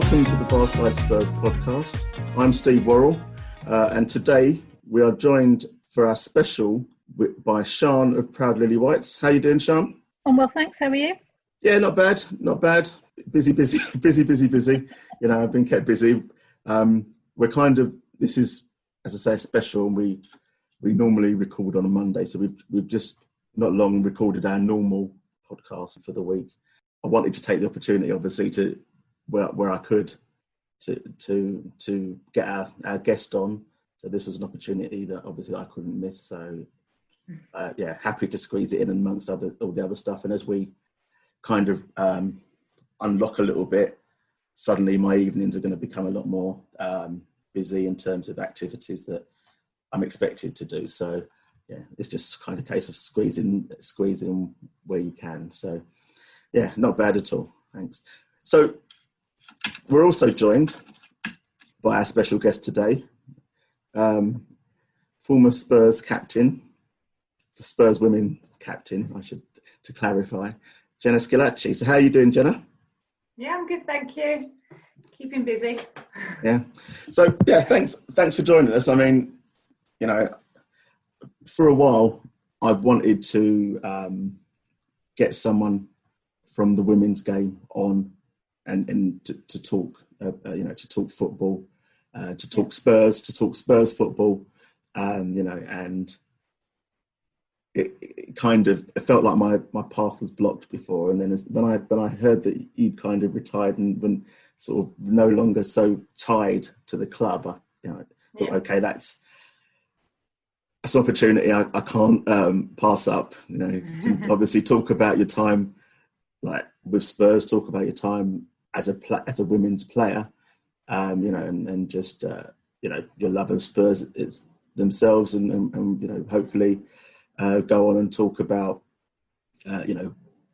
Welcome to the VAR Side Spurs Podcast. I'm Steve Worrell, and today we are joined for our special by Sian of Proud Lilywhites. How are you doing, Sian? I'm well, thanks. How are you? Yeah, not bad. Busy. You know, I've been kept busy. This is, as I say, special. And we normally record on a Monday, so we've just not long recorded our normal podcast for the week. I wanted to take the opportunity, obviously, to where I could to get our guest on. So this was an opportunity that obviously I couldn't miss. So happy to squeeze it in amongst all the other stuff. And as we kind of unlock a little bit, suddenly my evenings are going to become a lot more busy in terms of activities that I'm expected to do. So yeah, it's just kind of a case of squeezing where you can. So yeah, not bad at all. Thanks. So we're also joined by our special guest today, former Spurs captain, the Spurs Women captain, to clarify, Jenna Schillaci. So how are you doing, Jenna? Yeah, I'm good, thank you. Keeping busy. Yeah. So yeah, thanks for joining us. I mean, you know, for a while I've wanted to get someone from the women's game on and to talk, to talk football, to talk Spurs football, and it kind of felt like my path was blocked before. And then when I heard that you'd kind of retired and been sort of no longer so tied to the club, I thought, okay, that's an opportunity I can't pass up. You know, you can obviously talk about your time like with Spurs, talk about your time as a women's player, and just your love of Spurs themselves, and hopefully go on and talk about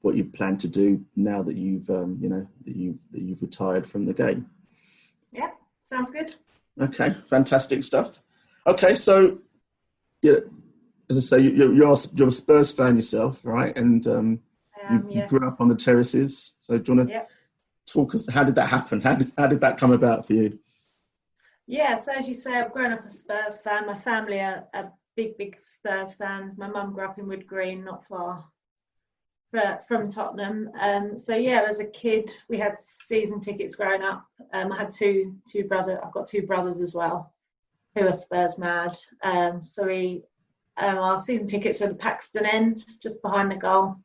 what you plan to do now that you've you've retired from the game. Yeah, sounds good. Okay, fantastic stuff. Okay, so yeah, as I say, you're a Spurs fan yourself, right? And you grew up on the terraces. So do you want to talk us? How did that happen? How did that come about for you? Yeah, so as you say, I've grown up a Spurs fan. My family are big Spurs fans. My mum grew up in Wood Green, not far from Tottenham. So yeah, as a kid, we had season tickets growing up. I had two brothers. I've got two brothers as well who are Spurs mad. So our season tickets were the Paxton End, just behind the goal.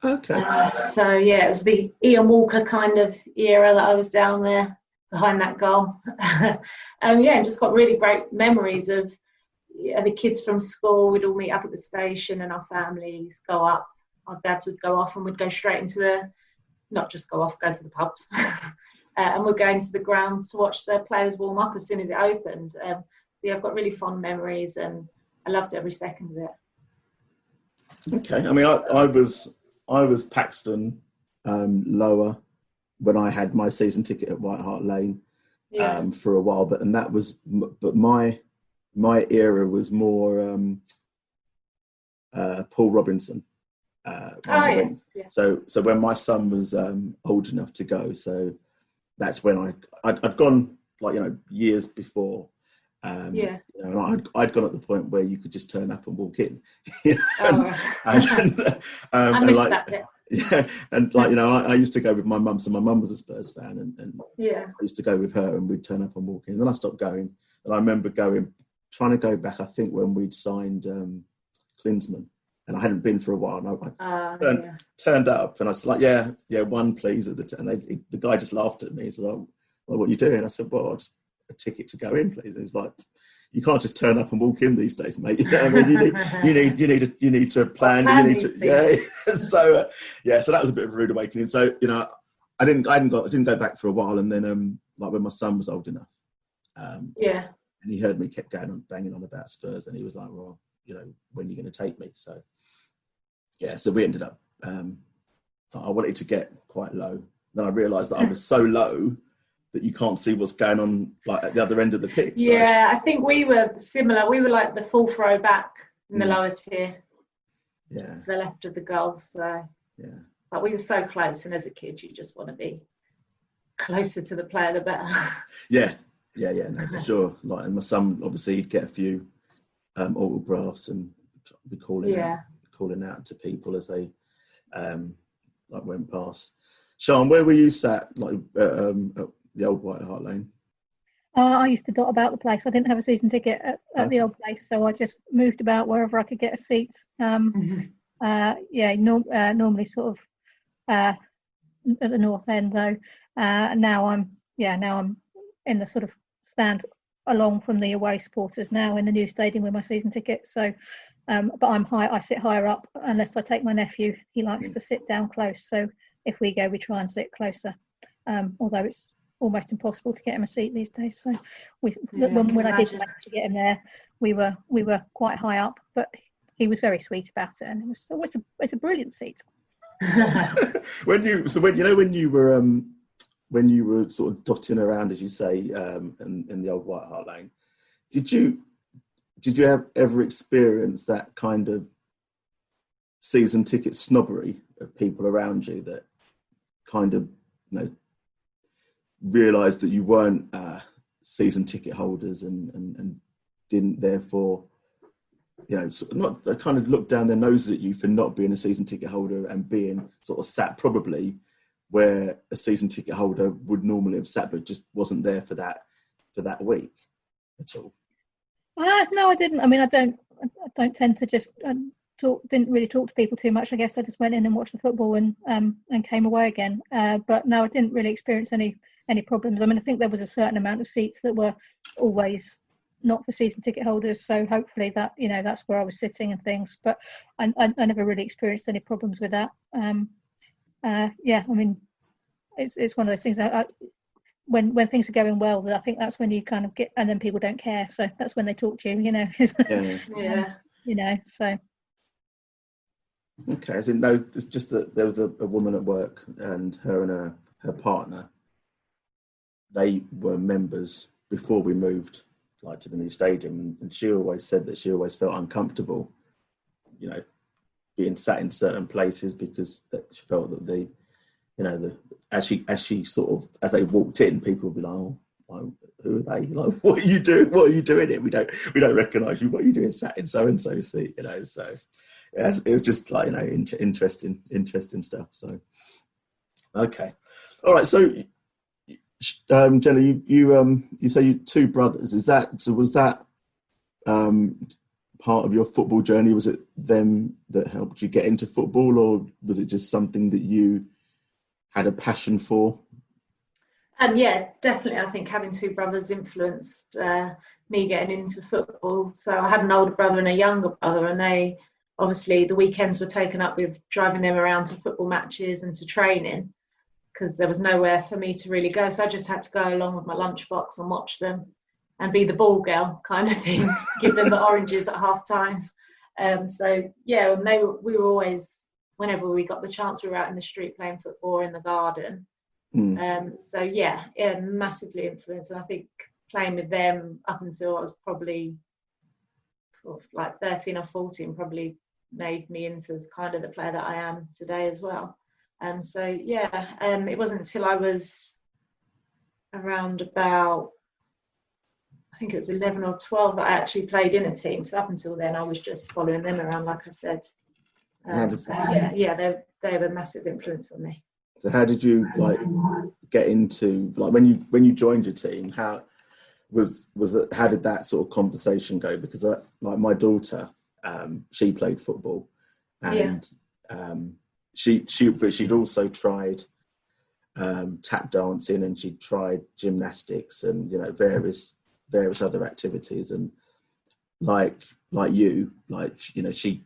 Okay. So yeah, it was the Ian Walker kind of era that I was down there behind that goal. Just got really great memories of the kids from school. We'd all meet up at the station and our families go up. Our dads would go off and we'd go straight into go to the pubs. And we'd go into the ground to watch the players warm up as soon as it opened. I've got really fond memories and I loved every second of it. Okay. I mean, I was Paxton lower when I had my season ticket at White Hart Lane for a while, but my era was more Paul Robinson. So when my son was old enough to go, so that's when I'd gone years before. And I'd gone at the point where you could just turn up and walk in. I missed that bit. Yeah, and I used to go with my mum. So my mum was a Spurs fan, and I used to go with her, and we'd turn up and walk in. And then I stopped going, and I remember trying to go back. I think when we'd signed Klinsmann, and I hadn't been for a while, and I turned up, and I was like, yeah, one please at the and the guy just laughed at me. He's like, well, what are you doing? I said, well, just a ticket to go in, please. It was like, you can't just turn up and walk in these days, mate. You know what I mean? You need to plan. So that was a bit of a rude awakening. So I didn't go back for a while, and then when my son was old enough, and he heard me kept going on banging on about Spurs, and he was like, well, when are you going to take me? So so we ended up. I wanted to get quite low. Then I realised that I was so low that you can't see what's going on at the other end of the pitch. Yeah, I think we were similar. We were like the full throw back in the lower tier. Yeah. To the left of the goal. So yeah. But we were so close, and as a kid, you just want to be closer to the player, the better. Yeah, no, for sure. Like, and my son, obviously, he'd get a few autographs and be calling out to people as they like went past. Sian, where were you sat, like at the old White Hart Lane? I used to dot about the place. I didn't have a season ticket at the old place, so I just moved about wherever I could get a seat. Normally sort of at the north end though. Now I'm in the sort of stand along from the away supporters now in the new stadium with my season ticket. So, but I sit higher up unless I take my nephew. He likes to sit down close. So if we go, we try and sit closer. Although it's almost impossible to get him a seat these days. So when I did manage to get him there, we were quite high up, but he was very sweet about it, and it's a brilliant seat. when you were sort of dotting around, as you say, in the old White Hart Lane, did you ever experience that kind of season ticket snobbery of people around you that kind of, realised that you weren't season ticket holders and didn't therefore, sort of not kind of look down their noses at you for not being a season ticket holder and being sort of sat probably where a season ticket holder would normally have sat, but just wasn't there for that week at all? No, I didn't. I mean, I don't tend to just didn't really talk to people too much. I guess I just went in and watched the football and came away again. But no, I didn't really experience any problems. I mean, I think there was a certain amount of seats that were always not for season ticket holders, so hopefully that that's where I was sitting and things. But I never really experienced any problems with that. I mean, it's one of those things that when things are going well, I think that's when you kind of get, and then people don't care, so that's when they talk to you, So. Okay, as in, no, it's just that there was a woman at work, and her partner, they were members before we moved, like, to the new stadium, and she always said that she always felt uncomfortable, being sat in certain places because that she felt that as they walked in, people would be like, "Oh, who are they? Like, what are you doing? What are you doing here? We don't recognise you. What are you doing sat in so and so seat?" So. Yeah, it was just like, interesting stuff. So, okay, all right. So, Jenna, you say you two brothers. Was that part of your football journey? Was it them that helped you get into football, or was it just something that you had a passion for? Yeah, definitely. I think having two brothers influenced me getting into football. So I had an older brother and a younger brother, and they. Obviously, the weekends were taken up with driving them around to football matches and to training because there was nowhere for me to really go. So I just had to go along with my lunchbox and watch them and be the ball girl kind of thing, give them the oranges at half time. And we were always, whenever we got the chance, we were out in the street playing football or in the garden. Massively influenced. And I think playing with them up until I was probably like 13 or 14 probably made me into kind of the player that I am today as well. It wasn't until I was around about, I think it was 11 or 12 that I actually played in a team. So up until then, I was just following them around, like I said. They were a massive influence on me. So how did you get into, when you joined your team, how did that sort of conversation go? Because my daughter, she played football, and she'd also tried tap dancing, and she'd tried gymnastics and various other activities, and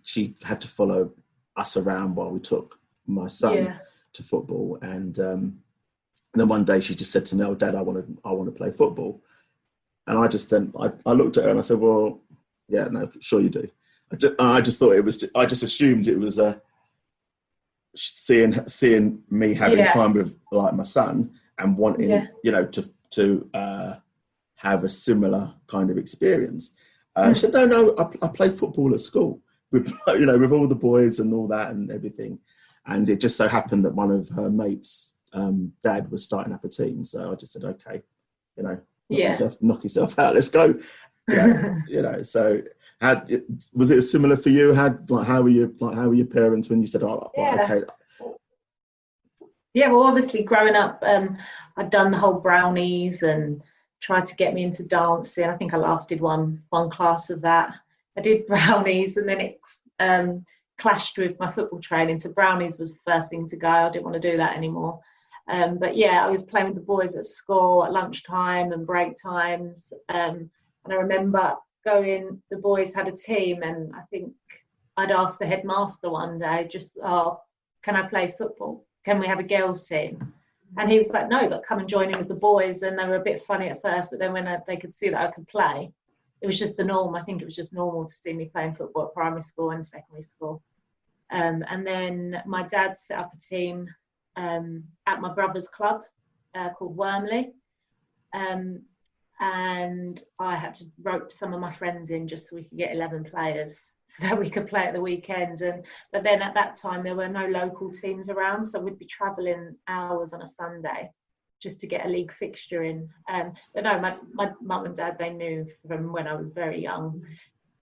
she had to follow us around while we took my son to football, and then one day she just said to me, "Oh, Dad, I want to play football." And I just I looked at her and I said, "Well, yeah, no, sure you do." I just thought I just assumed it was seeing me having time with my son and wanting to have a similar kind of experience. She said, "No, I play football at school with with all the boys and all that and everything." And it just so happened that one of her mates dad was starting up a team, so I just said, okay, knock yourself out, let's go. So was it similar for you? How were your parents when you said, okay? Yeah, well, obviously growing up, I'd done the whole brownies and tried to get me into dancing. I think I lasted one class of that. I did brownies, and then it clashed with my football training. So brownies was the first thing to go. I didn't want to do that anymore. But yeah, I was playing with the boys at school at lunchtime and break times. And I remember the boys had a team, and I think I'd asked the headmaster one day, can I play football? Can we have a girls team? And he was like, no, but come and join in with the boys. And they were a bit funny at first, but then when they could see that I could play, it was just the norm. I think it was just normal to see me playing football at primary school and secondary school. And then my dad set up a team at my brother's club called Wormley. And I had to rope some of my friends in just so we could get 11 players so that we could play at the weekend. But then at that time, there were no local teams around, so we'd be travelling hours on a Sunday just to get a league fixture in. But no, my mum and dad, they knew from when I was very young.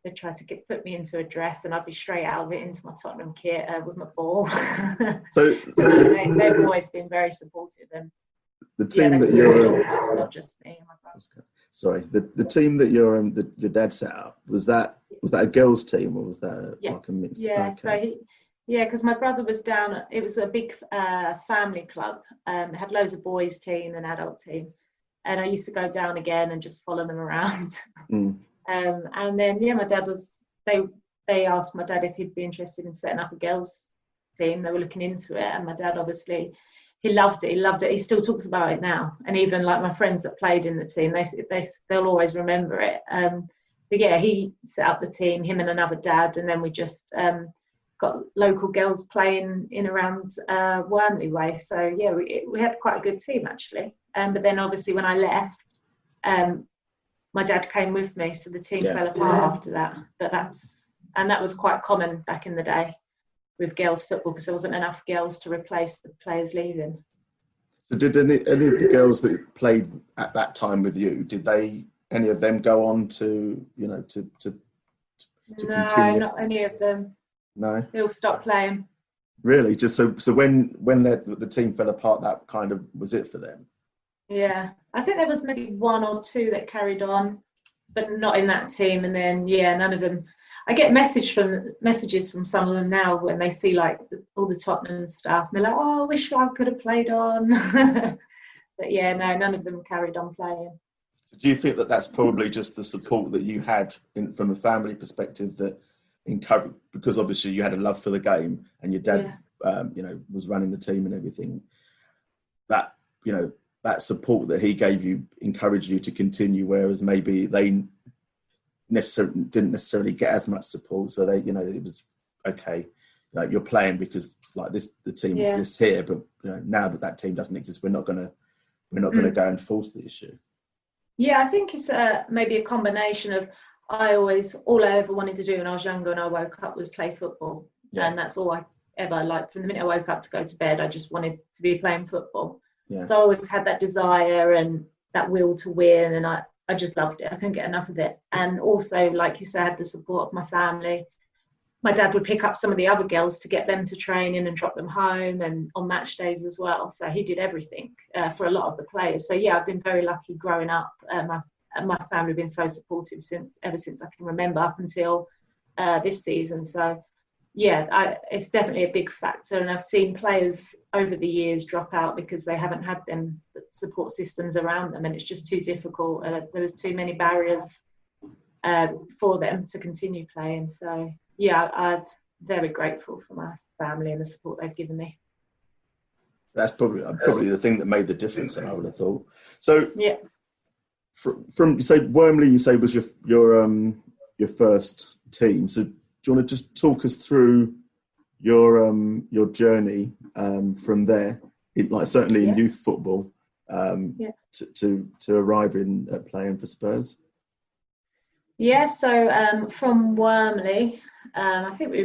They tried to put me into a dress, and I'd be straight out of it into my Tottenham kit with my ball. So they've always been very supportive. And the team that you're not just me and my brother. Sorry, the team that your dad set up, was that a girls' team, or was that like a mixed? Yeah, okay. Because my brother was down. It was a big family club. It had loads of boys' team and adult team, and I used to go down again and just follow them around. And then my dad was. They asked my dad if he'd be interested in setting up a girls' team. They were looking into it, and my dad obviously. He loved it. He still talks about it now. And even like my friends that played in the team, they'll always remember it. He set up the team, him and another dad, and then we just got local girls playing in around Wormley way. So yeah, we had quite a good team actually. But then obviously when I left, my dad came with me, so the team fell apart after that. But that was quite common back in the day with girls football, because there wasn't enough girls to replace the players leaving. So did any of the girls that played at that time with you, did any of them go on to to no, continue? Not any of them. No, they all stopped playing. Really? Just so when the team fell apart, that kind of was it for them? Yeah, I think there was maybe one or two that carried on, but not in that team. And then none of them. I get messages from some of them now when they see like all the Tottenham stuff, and they're like, "Oh, I wish I could have played on." But no, none of them carried on playing. Do you think that that's probably just the support that you had from a family perspective that encouraged, because obviously you had a love for the game and your dad, was running the team and everything. That support that he gave you encouraged you to continue, whereas maybe they didn't necessarily get as much support, so they it was okay, you're playing because like the team exists here, but now that team doesn't exist, we're not gonna go and force the issue. I think it's maybe a combination of all I ever wanted to do when I was younger and I woke up was play football, and that's all I ever liked. From the minute I woke up to go to bed, I just wanted to be playing football. So I always had that desire and that will to win, and I just loved it. I couldn't get enough of it. And also, like you said, the support of my family. My dad would pick up some of the other girls to get them to training and drop them home, and on match days as well. So he did everything for a lot of the players. So I've been very lucky growing up. My family have been so supportive ever since I can remember, up until this season. So it's definitely a big factor. And I've seen players over the years drop out because they haven't had them support systems around them, and it's just too difficult. There was too many barriers for them to continue playing. So I'm very grateful for my family and the support they've given me. That's probably the thing that made the difference, I would have thought. So from say Wormley, you say was your first team. So do you want to just talk us through your journey from there, certainly in youth football, to arrive at playing for Spurs? So from Wormley, I think we